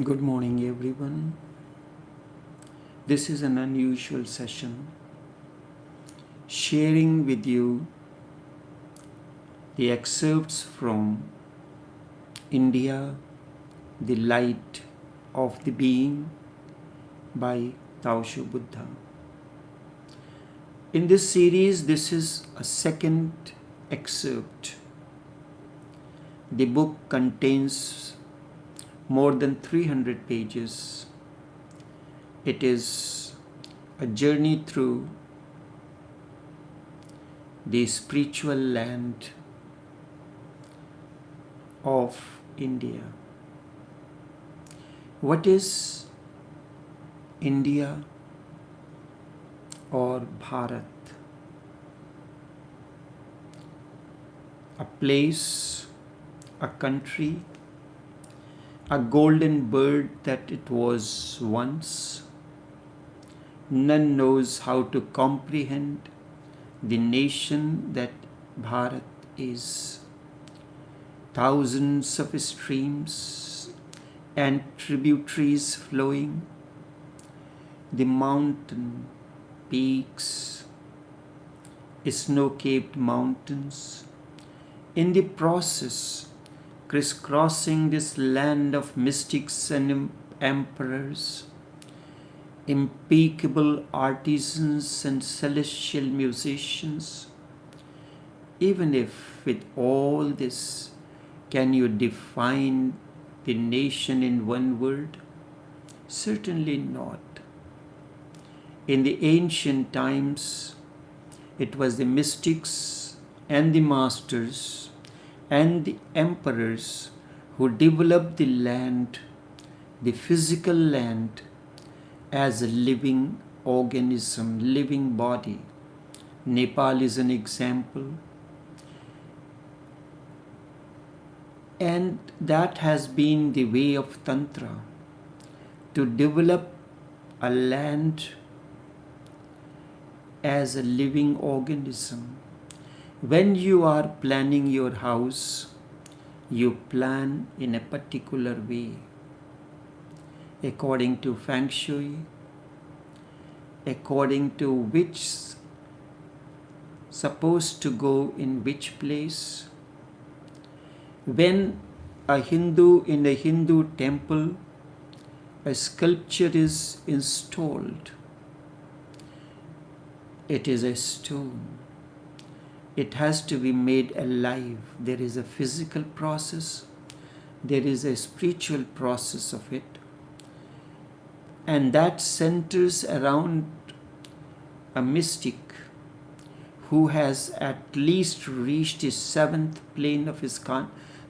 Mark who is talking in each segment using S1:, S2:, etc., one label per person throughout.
S1: Good morning, everyone. This is an unusual session, sharing with you the excerpts from India, The Light of the Being by taoshobuddha. In this series, this is a second excerpt. The book contains more than 300 pages. It is a journey through the spiritual land of India. What is India or Bharat? A place, a country, a golden bird that it was once. None knows how to comprehend the nation that Bharat is. Thousands of streams and tributaries flowing, the mountain peaks, snow-capped mountains, in the process crisscrossing this land of mystics and emperors, impeccable artisans and celestial musicians. Even if with all this, can you define the nation in one word? Certainly not. In the ancient times, it was the mystics and the masters and the emperors who developed the land, the physical land, as a living organism, living body. Nepal is an example. And that has been the way of Tantra, to develop a land as a living organism. When you are planning your house, you plan in a particular way, according to Feng Shui, according to which supposed to go in which place. When a Hindu in a Hindu temple, a sculpture is installed, it is a stone. It has to be made alive. There is a physical process, there is a spiritual process of it, and that centers around a mystic who has at least reached the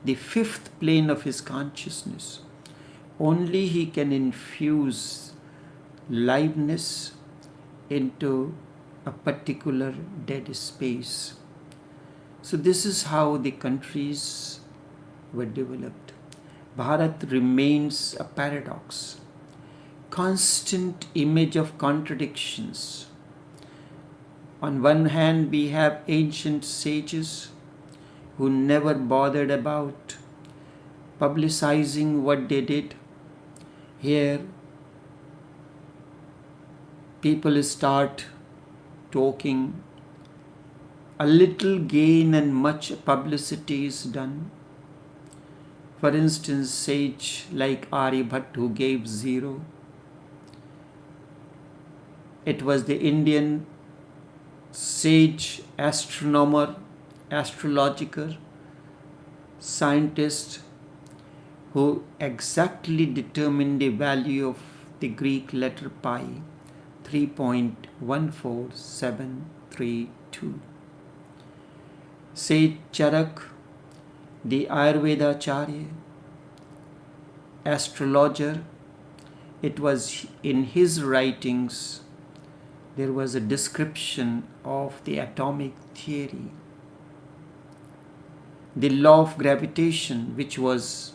S1: the fifth plane of his consciousness. Only he can infuse liveness into a particular dead space. So this is how the countries were developed. Bharat remains a paradox, constant image of contradictions. On one hand, we have ancient sages who never bothered about publicizing what they did. Here, people start talking, a little gain and much publicity is done. For instance, sage like Aryabhatta who gave 0. It was the Indian sage, astronomer, astrologer, scientist who exactly determined the value of the Greek letter pi, 3.14732. Sage Charak, the Ayurveda Acharya, astrologer, it was in his writings there was a description of the atomic theory, the law of gravitation, which was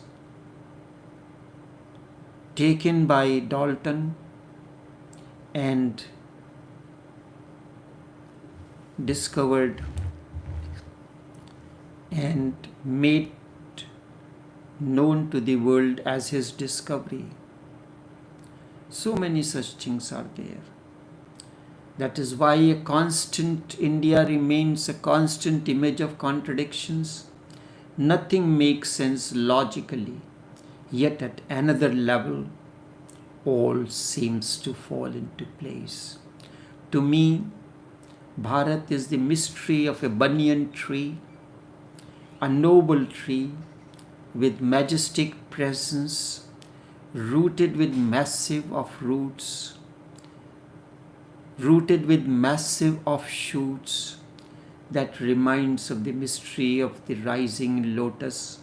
S1: taken by Dalton and discovered and made known to the world as his discovery. So many such things are there. That is why a constant India remains a constant image of contradictions. Nothing makes sense logically, yet at another level, all seems to fall into place. To me, Bharat is the mystery of a banyan tree, a noble tree with majestic presence, rooted with massive offshoots that reminds of the mystery of the rising lotus,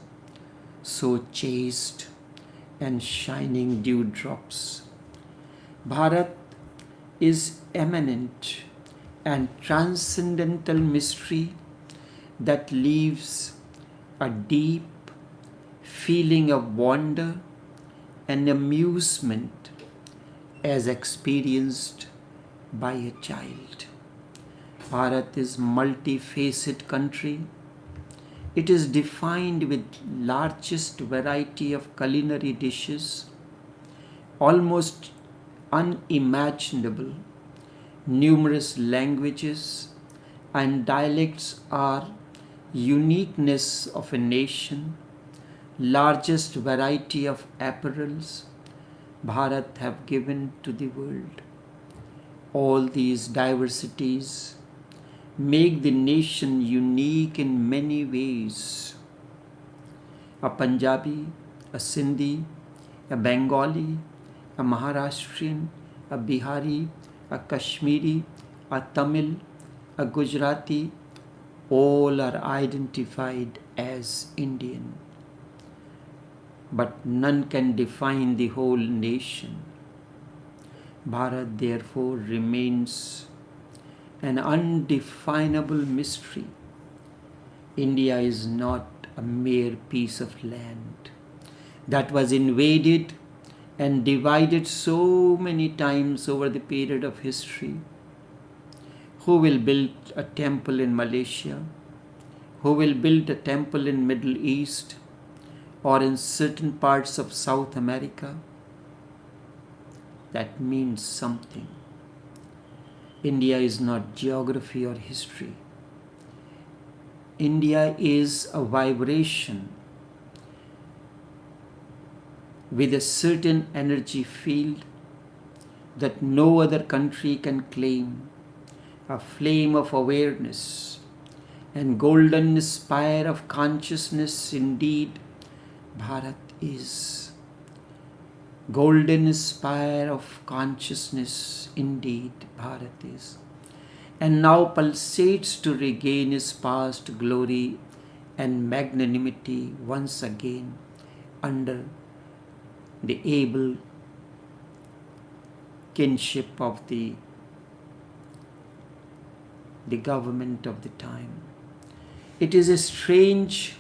S1: so chaste and shining dewdrops. Bharat is eminent and transcendental mystery that leaves a deep feeling of wonder and amusement as experienced by a child. Bharat is multifaceted country. It is defined with largest variety of culinary dishes, almost unimaginable. Numerous languages and dialects are uniqueness of a nation, largest variety of apparels Bharat have given to the world. All these diversities make the nation unique in many ways. A Punjabi, a Sindhi, a Bengali, a Maharashtrian, a Bihari, a Kashmiri, a Tamil, a Gujarati, all are identified as Indian. But none can define the whole nation. Bharat therefore remains an undefinable mystery. India is not a mere piece of land that was invaded and divided so many times over the period of history. Who will build a temple in Malaysia? Who will build a temple in Middle East or in certain parts of South America? That means something. India is not geography or history. India is a vibration with a certain energy field that no other country can claim, a flame of awareness and golden spire of consciousness. Indeed, Bharat is. Golden spire of consciousness, indeed, Bharat is. And now pulsates to regain his past glory and magnanimity once again under the able kinship of the government of the time. It is a strange,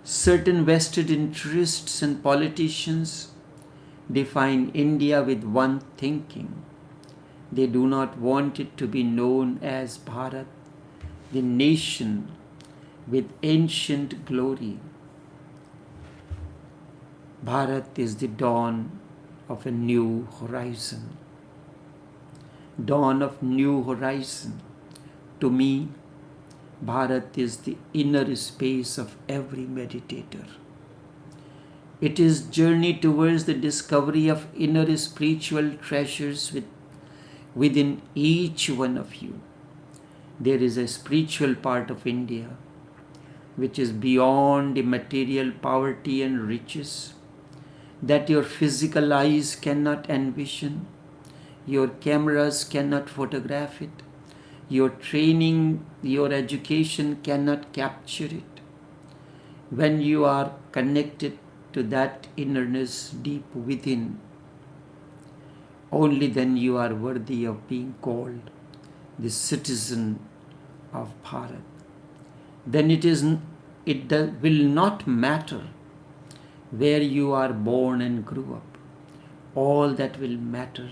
S1: certain vested interests and politicians define India with one thinking. They do not want it to be known as Bharat, the nation with ancient glory. Bharat is the dawn of a new horizon. Dawn of new horizon. To me, Bharat is the inner space of every meditator. It is journey towards the discovery of inner spiritual treasures within each one of you. There is a spiritual part of India which is beyond the material poverty and riches that your physical eyes cannot envision, your cameras cannot photograph it, your training, your education cannot capture it. When you are connected to that innerness deep within, only then you are worthy of being called the citizen of Bharat. Then it will not matter where you are born and grew up. All that will matter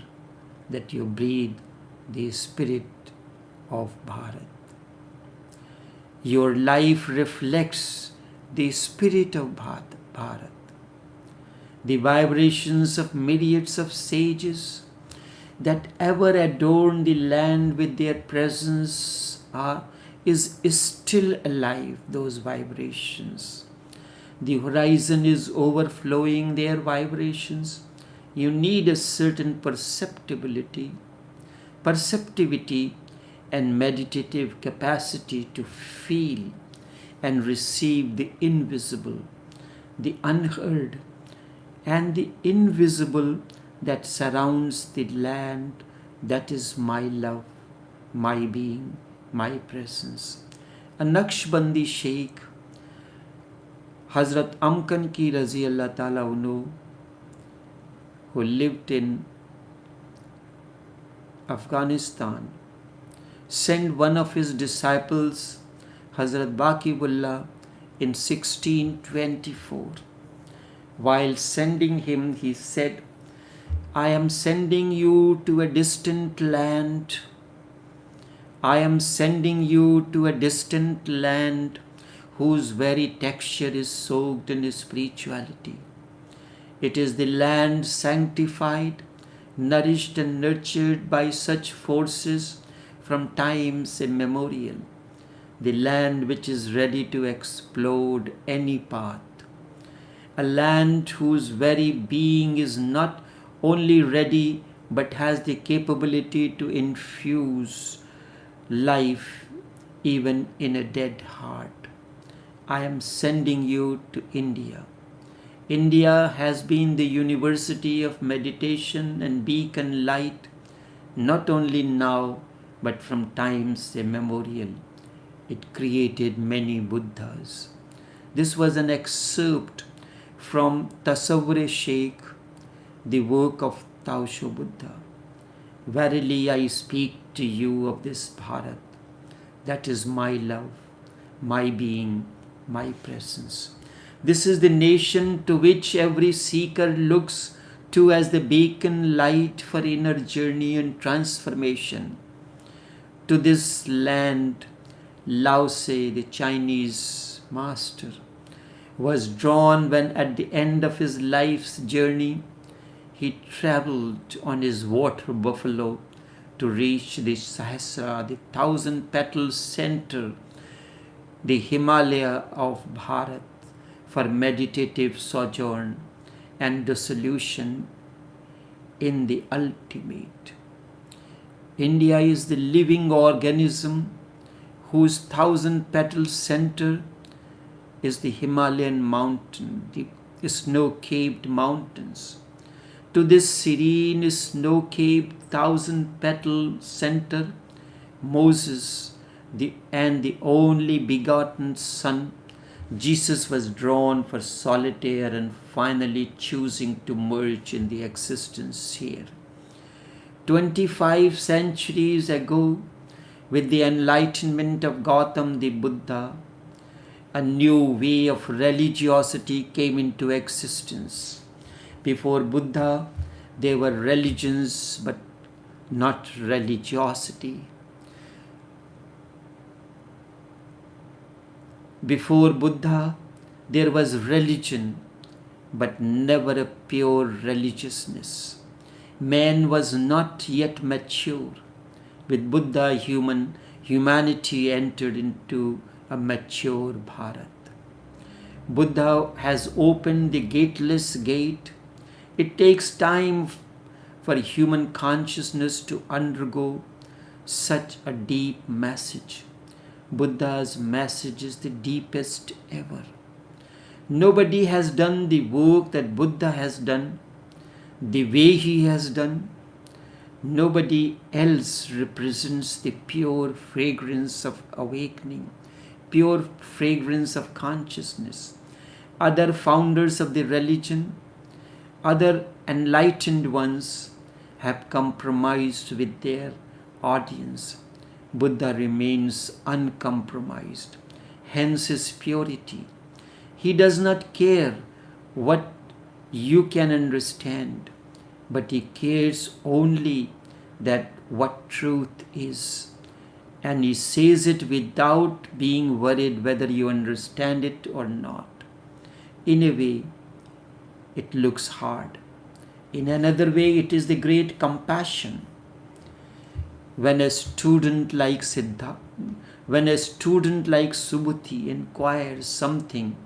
S1: that you breathe the spirit of Bharat. Your life reflects the spirit of Bharat. Bharat. The vibrations of myriads of sages that ever adorn the land with their presence is still alive, those vibrations. The horizon is overflowing their vibrations. You need a certain perceptivity and meditative capacity to feel and receive the invisible, the unheard, and the invisible that surrounds the land. That is my love, my being, my presence. A Naqshbandi Sheikh, Hazrat Amkan ki Razi Allah Ta'ala Unu, who lived in Afghanistan, sent one of his disciples, Hazrat Baqibullah, in 1624. While sending him, he said, I am sending you to a distant land. I am sending you to a distant land whose very texture is soaked in spirituality. It is the land sanctified, nourished and nurtured by such forces from times immemorial. The land which is ready to explode any path. A land whose very being is not only ready but has the capability to infuse life even in a dead heart. I am sending you to India. India has been the university of meditation and beacon light, not only now but from times immemorial. It created many Buddhas. This was an excerpt from Tasawwur-e-Sheikh, the work of Taoshobuddha. Verily I speak to you of this Bharat. That is my love, my being, my presence. This is the nation to which every seeker looks to as the beacon light for inner journey and transformation. To this land, Lao Tse, the Chinese master, was drawn when at the end of his life's journey, he traveled on his water buffalo to reach the Sahasra, the 1,000-petal center, the Himalaya of Bharat, for meditative sojourn and dissolution in the ultimate. India is the living organism whose 1,000-petal center is the Himalayan mountain, the snow-capped mountains. To this serene, snow-capped, 1,000-petal center, Moses, the only begotten Son, Jesus, was drawn for solitaire and finally choosing to merge in the existence here. 25 centuries ago, with the enlightenment of Gautam the Buddha, a new way of religiosity came into existence. Before Buddha, there were religions but not religiosity. Before Buddha, there was religion but never a pure religiousness. Man was not yet mature. With Buddha, humanity entered into a mature Bharat. Buddha has opened the gateless gate. It takes time for human consciousness to undergo such a deep message. Buddha's message is the deepest ever. Nobody has done the work that Buddha has done, the way he has done. Nobody else represents the pure fragrance of awakening, pure fragrance of consciousness. Other founders of the religion, other enlightened ones have compromised with their audience. Buddha remains uncompromised, hence his purity. He does not care what you can understand, but he cares only that what truth is. And he says it without being worried whether you understand it or not. In a way, it looks hard. In another way, it is the great compassion. When a student like Siddha, when a student like Subhuti inquires something,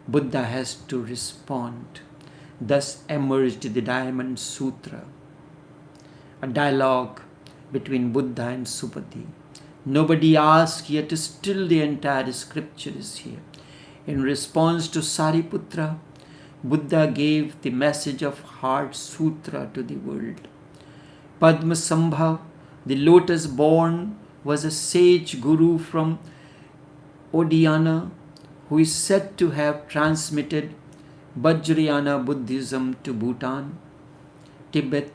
S1: Buddha has to respond. Thus emerged the Diamond Sutra, a dialogue between Buddha and Subhuti. Nobody asked, yet still the entire scripture is here. In response to Sariputra, Buddha gave the message of Heart Sutra to the world. Padmasambhav, the lotus born, was a sage guru from Odiyana who is said to have transmitted Vajrayana Buddhism to Bhutan, Tibet,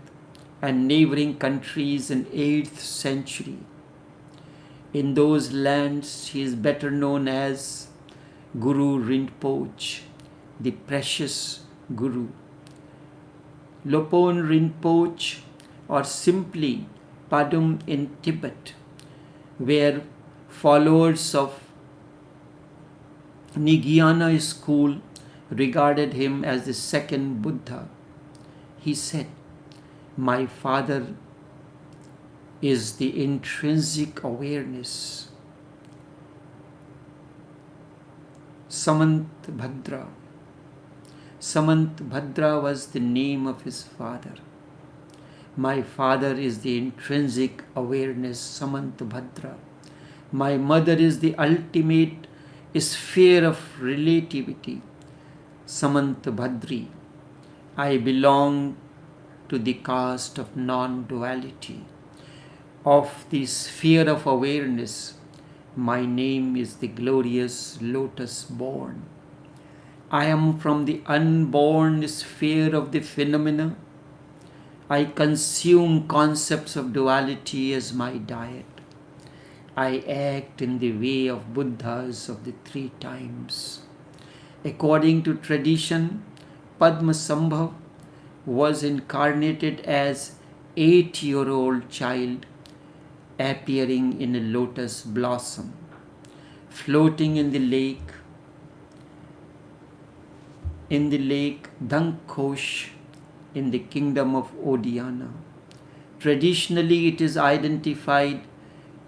S1: and neighboring countries in 8th century. In those lands, he is better known as Guru Rinpoche, the precious Guru. Lopon Rinpoche, or simply Padum in Tibet, where followers of Nigayana school regarded him as the second Buddha. He said, "My father is the intrinsic awareness." Samantabhadra. Samantabhadra was the name of his father. My father is the intrinsic awareness, Samantabhadra. My mother is the ultimate sphere of relativity, Samantabhadri. I belong to the caste of non-duality. Of the sphere of awareness, my name is the glorious lotus born. I am from the unborn sphere of the phenomena. I consume concepts of duality as my diet. I act in the way of Buddhas of the 3 times. According to tradition, Padmasambhav was incarnated as 8-year-old child appearing in a lotus blossom, floating in the lake Dankhosh in the kingdom of Odiyana. Traditionally, it is identified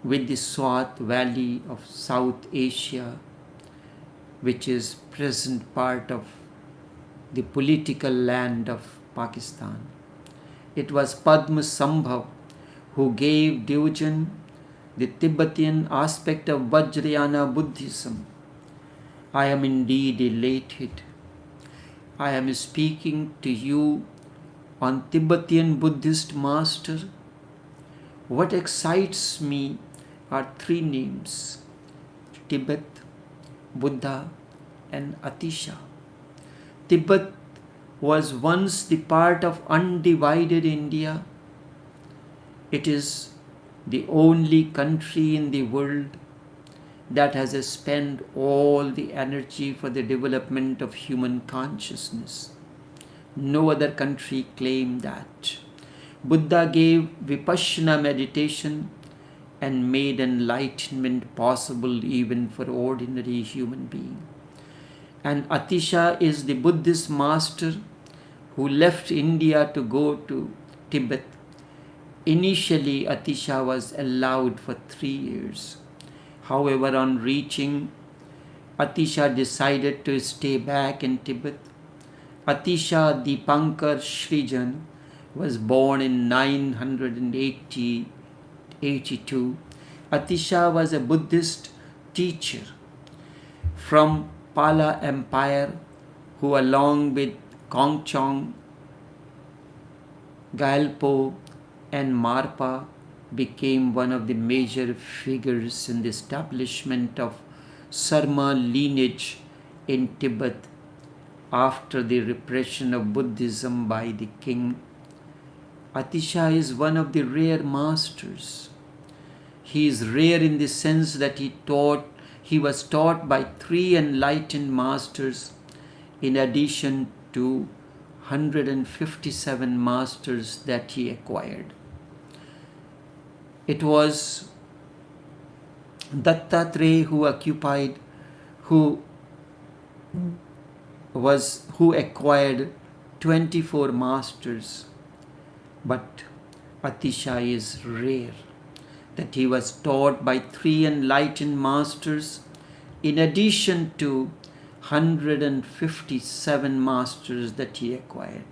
S1: with the Swat Valley of South Asia, which is present part of the political land of Pakistan. It was Padmasambhav who gave Diogen the Tibetan aspect of Vajrayana Buddhism. I am indeed elated. I am speaking to you on Tibetan Buddhist master. What excites me are 3 names: Tibet, Buddha, and Atisha. Tibet was once the part of undivided India. It is the only country in the world that has spent all the energy for the development of human consciousness. No other country claimed that. Buddha gave Vipassana meditation and made enlightenment possible even for ordinary human beings. And Atisha is the Buddhist master who left India to go to Tibet. Initially, Atisha was allowed for 3 years. However, on reaching, Atisha decided to stay back in Tibet. Atisha Dipankar Srijan was born in 982. Atisha was a Buddhist teacher from Pala Empire who, along with Kongchong, Gyalpo, and Marpa, became one of the major figures in the establishment of Sarma lineage in Tibet after the repression of Buddhism by the king. Atisha is one of the rare masters. He is rare in the sense that he was taught by 3 enlightened masters in addition to 157 masters that he acquired. It was Dattatreya who who acquired 24 masters, but Atisha is rare, that he was taught by 3 enlightened masters in addition to 157 masters that he acquired.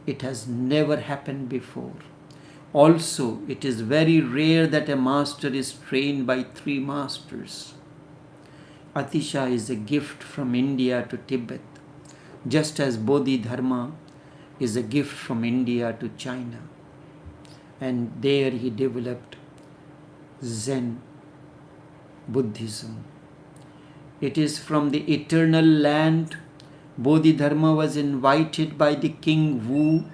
S1: It has never happened before. Also, it is very rare that a master is trained by 3 masters. Atisha is a gift from India to Tibet, just as Bodhidharma is a gift from India to China. And there he developed Zen Buddhism. It is from the eternal land. Bodhidharma was invited by the king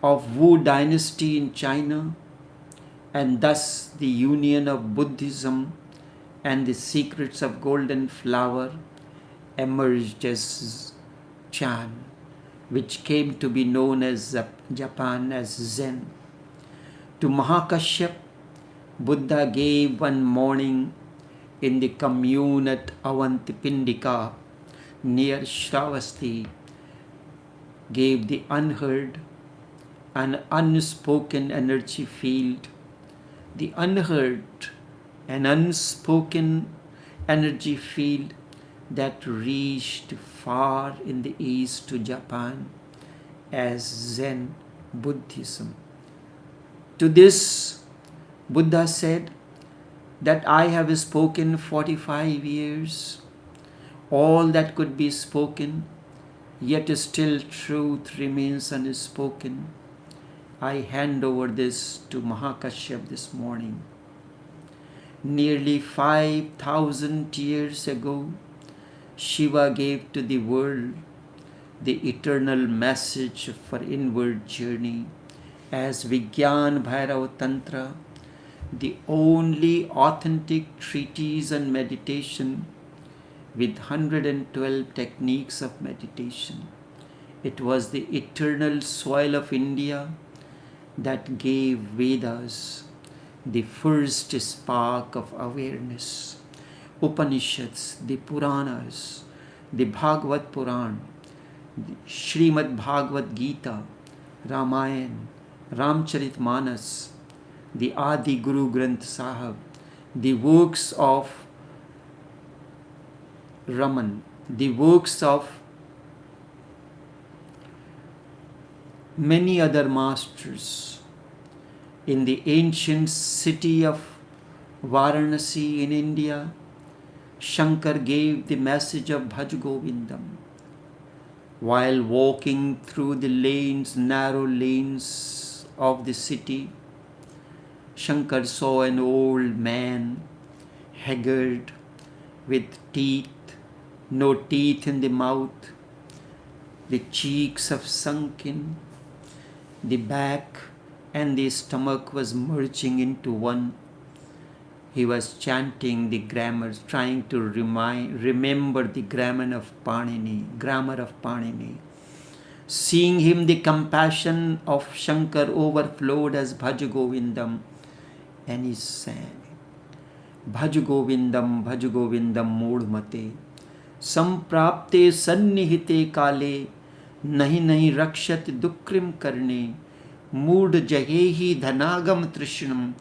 S1: of Wu dynasty in China, and thus the union of Buddhism and the secrets of golden flower emerged as Chan, which came to be known as Japan as Zen. To Mahakashyap, Buddha gave one morning in the commune at Avantipindika near Shravasti, gave the unheard an unspoken energy field. The unheard and unspoken energy field that reached far in the east to Japan as Zen Buddhism. To this, Buddha said that I have spoken 45 years, all that could be spoken, yet still truth remains unspoken. I hand over this to Mahakashyap this morning. Nearly 5,000 years ago, Shiva gave to the world the eternal message for inward journey as Vigyan Bhairav Tantra, the only authentic treatise on meditation with 112 techniques of meditation. It was the eternal soil of India that gave Vedas the first spark of awareness. Upanishads, the Puranas, the Bhagavad Puran, the Srimad Bhagavad Gita, Ramayana, Ramcharitmanas, the Adi Guru Granth Sahib, the works of Raman, the works of many other masters. In the ancient city of Varanasi in India, Shankar gave the message of Bhaj Govindam. While walking through the narrow lanes of the city, Shankar saw an old man, haggard, with no teeth in the mouth, the cheeks have sunken, the back and the stomach was merging into one. He was chanting the grammars, trying to remember the grammar of Panini. Seeing him, the compassion of Shankar overflowed as Bhaj Govindam, and he sang, Bhaj Govindam Moodmate, Samprapte Sannihite Kale, Nahi Rakshat Dukrim Karne, Mood Jahehi Dhanagam Trishnam,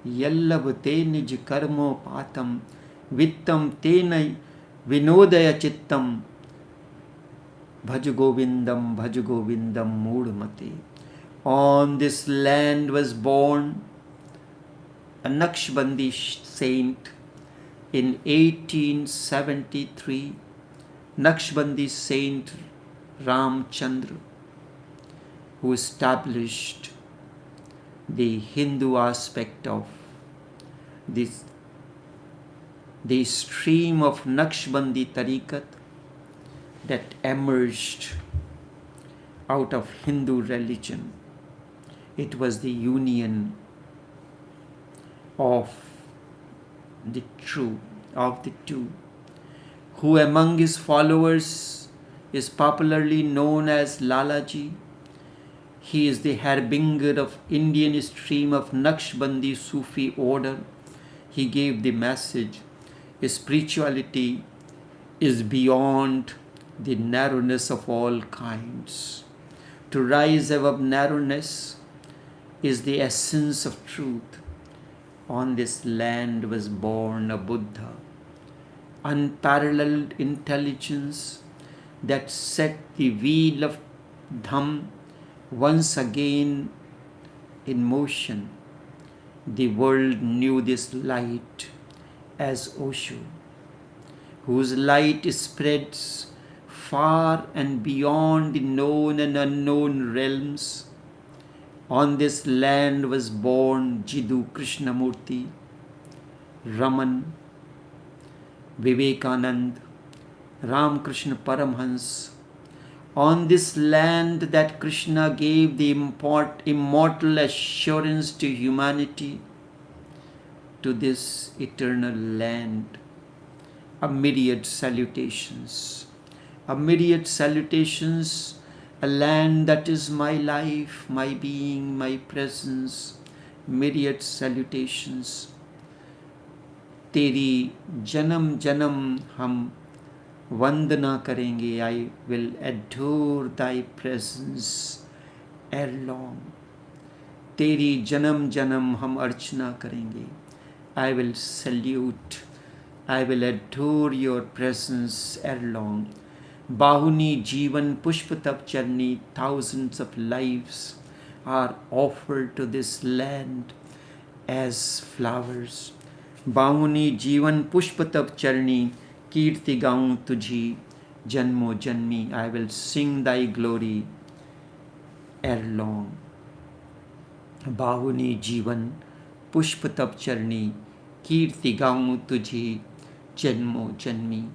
S1: Yallab te nij karmo patam, Vittam te vinodaya chittam, Bhaj Govindam Moodmate. On this land was born a Naqshbandi saint in 1873, Naqshbandi saint Ramchandra, who established the Hindu aspect of this, the stream of Naqshbandi tariqat that emerged out of Hindu religion. It was the union of the two, who among his followers is popularly known as Lalaji. He is the harbinger of Indian stream of Naqshbandi Sufi order. He gave the message, spirituality is beyond the narrowness of all kinds. To rise above narrowness is the essence of truth. On this land was born a Buddha, unparalleled intelligence that set the wheel of Dham once again in motion. The world knew this light as Osho, whose light spreads far and beyond the known and unknown realms. On this land was born Jiddu Krishnamurti, Raman, Vivekanand, Ramakrishna Paramhans. On this land that Krishna gave the immortal assurance to humanity, to this eternal land, a myriad salutations, a land that is my life, my being, my presence, myriad salutations. तेरी जन्म जन्म हम वंदना करेंगे. I will adore thy presence ere long. तेरी जन्म जन्म हम अर्चना करेंगे. I will salute, I will adore your presence ere long. Bahuni Jivan Pushpa Tap Charni, thousands of lives are offered to this land as flowers. Bahuni Jivan Pushpa Tap Charni, Kirti Gaun Tuji, Janmo Janmi, I will sing thy glory ere long. Bahuni Jivan Pushpa Tap Charni, Kirti Gaun Tuji, Janmo Janmi.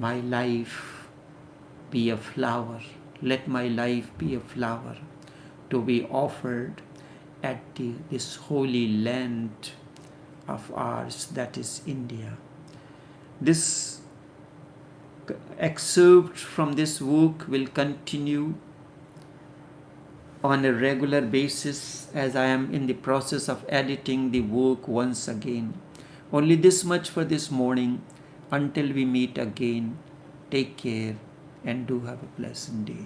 S1: My life be a flower. Let my life be a flower to be offered at this holy land of ours, that is India. This excerpt from this book will continue on a regular basis as I am in the process of editing the book once again. Only this much for this morning. Until we meet again, take care and do have a pleasant day.